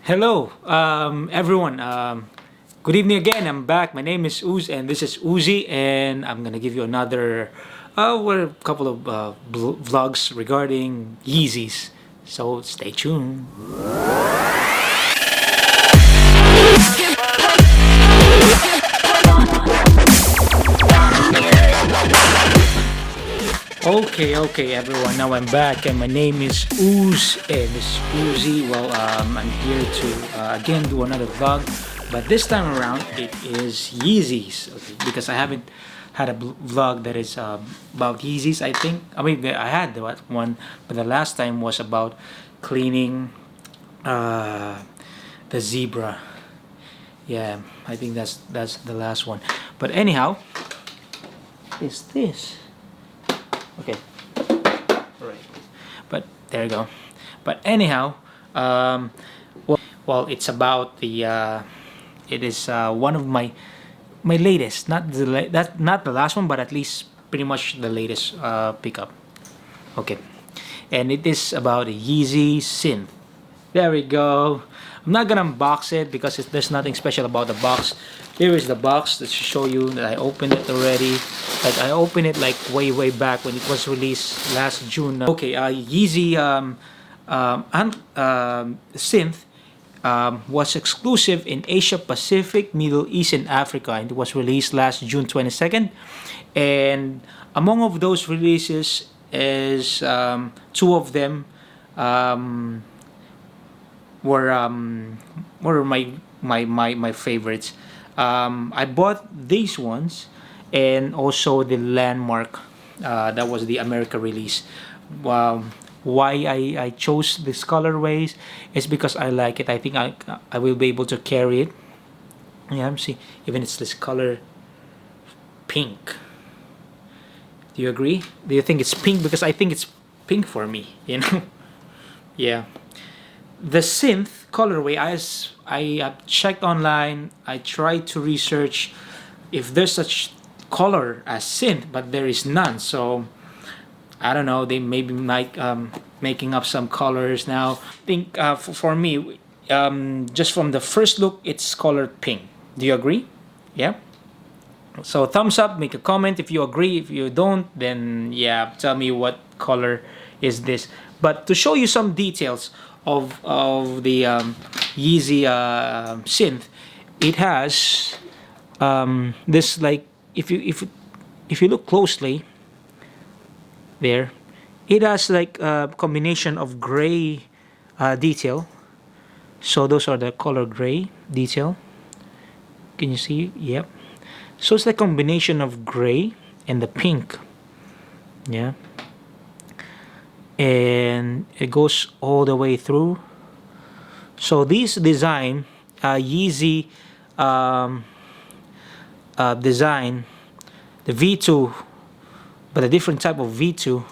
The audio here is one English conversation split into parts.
Hello, everyone. Good evening again. I'm back. My name is Uz, and this is Uzi, and I'm gonna give you another, well, a couple of vlogs regarding Yeezys. So stay tuned. Okay, everyone. Now I'm back, and my name is Uz, and this is Uzi. Well, I'm here to again do another vlog, but this time around it is Yeezys. Okay, because I haven't had a vlog that is about Yeezys. I had one, but the last time was about cleaning the zebra. Yeah, I think that's the last one. But anyhow, is this? Okay, right. But there you go. But anyhow, well, it's about the. It is one of my latest, that's not the last one, but at least pretty much the latest pickup. Okay, and it is about a Yeezy Synth. There we go. I'm not gonna unbox it because there's nothing special about the box. Here is the box that should show you that I opened it already. Like I opened it like way back when it was released last June. Okay, Yeezy Synth was exclusive in Asia Pacific, Middle East, and Africa, and it was released last June 22nd. And among of those releases is two of them were my favorites. I bought these ones and also the Landmark. That was the America release. Why I chose these colorways is because I like it. I think I will be able to carry it. Yeah, see, even it's this color pink. Do you agree? Do you think it's pink? Because I think it's pink for me. Yeah. The synth colorway, I checked online. I tried to research if there's such color as synth, but there is none. So I don't know. They maybe might making up some colors now. I think for me, just from the first look, it's colored pink. Do you agree? Yeah. So thumbs up. Make a comment if you agree. If you don't, then yeah, tell me what color is this. But to show you some details of the Yeezy synth, it has this, like, if you look closely there, it has like a combination of gray detail. So those are the color gray detail. Can you see? Yep. So it's the combination of gray and the pink. Yeah. And it goes all the way through. So this design, Yeezy design, the V2, but a different type of V2.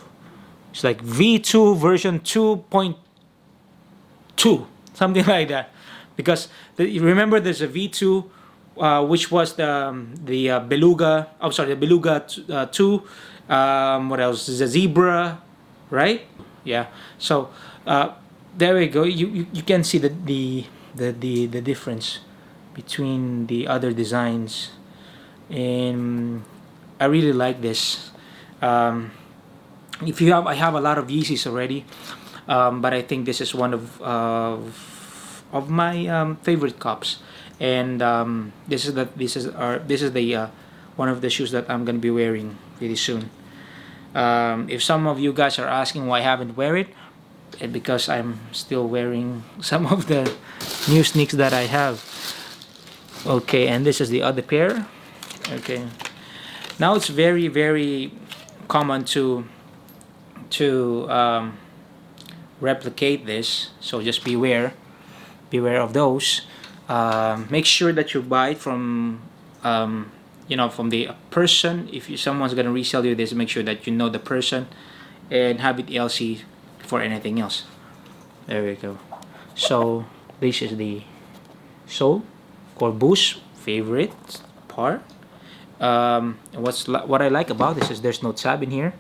It's like V2 version 2.2, something like that. Because you remember there's a V2, which was the Beluga. I'm sorry, the Beluga 2. What else? The Zebra, right? Yeah. So there we go. You can see the difference between the other designs, and I really like this. If you have, I have a lot of Yeezys already, but I think this is one of my favorite cups, and this is the one of the shoes that I'm gonna be wearing really soon. If some of you guys are asking why I haven't wear it, because I'm still wearing some of the new sneaks that I have. Okay, and this is the other pair. Okay, now it's very common to replicate this, so just beware of those. Make sure that you buy it from from the person. If someone's gonna resell you this, make sure that you know the person and have it LC for anything else. There we go. So this is the sole Corbu's favorite part. What I like about this is there's no tab in here.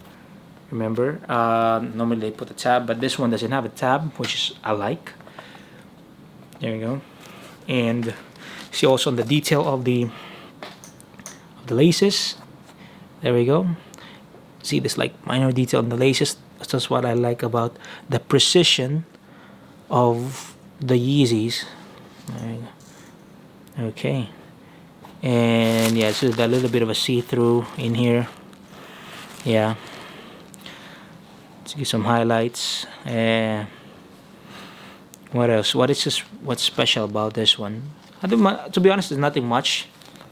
Remember, normally they put a tab, but this one doesn't have a tab, which is I like. There you go. And see also on the detail of the laces. There we go. See this like minor detail on the laces. That's what I like about the precision of the Yeezys. Okay. And yeah, so a little bit of a see-through in here. Yeah. Let's give some highlights. What else? What's special about this one? To be honest, there's nothing much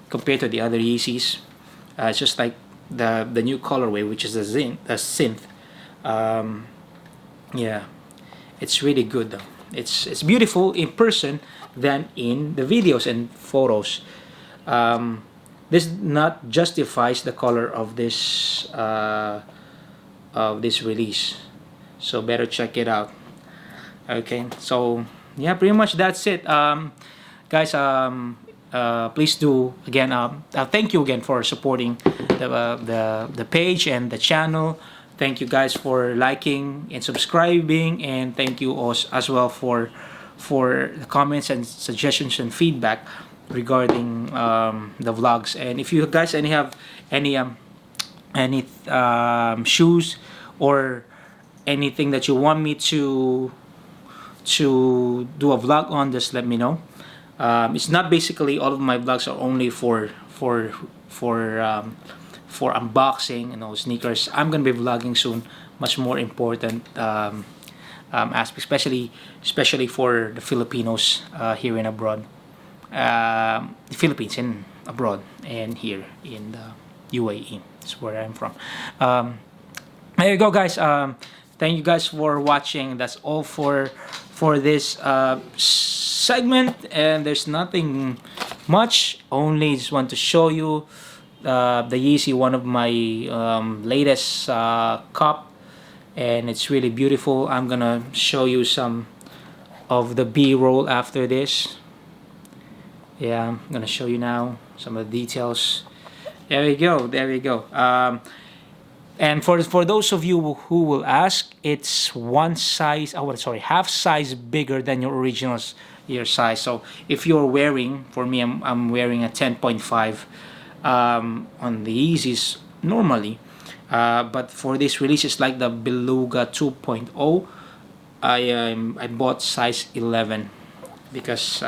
compared to the other Yeezys. It's just like the new colorway, which is the synth. Yeah, it's really good though. It's beautiful in person than in the videos and photos. This not justifies the color of this release, so better check it out. Okay, so yeah, pretty much that's it, guys. Please do again. Thank you again for supporting the page and the channel. Thank you guys for liking and subscribing, and thank you as well for the comments and suggestions and feedback regarding the vlogs. And if you guys have any shoes or anything that you want me to do a vlog on, just let me know. It's not basically all of my vlogs are only for unboxing, sneakers. I'm gonna be vlogging soon, much more important aspect, especially for the Filipinos here in abroad, the Philippines and abroad, and here in the UAE. That's where I'm from. There you go, guys. Thank you guys for watching. That's all for this segment, and there's nothing much. Only just want to show you the Yeezy, one of my latest cup, and it's really beautiful. I'm gonna show you some of the B-roll after this. Yeah, I'm gonna show you now some of the details. There we go. There we go. And for those of you who will ask, it's half size bigger than your original size. So if you're wearing, for me, I'm wearing a 10.5 on the Yeezys normally, but for this release, it's like the Beluga 2.0. I bought size 11 because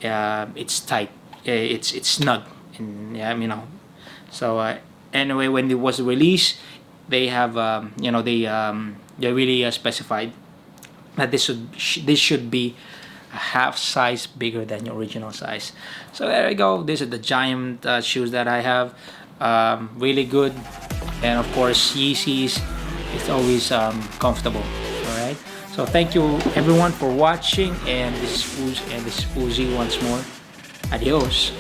it's tight, it's snug, and so. Anyway, when it was released, they have they really specified that this should be a half size bigger than your original size. So there you go. These are the giant shoes that I have. Really good, and of course Yeezys. It's always comfortable. All right. So thank you everyone for watching, and this is Uzi once more. Adios.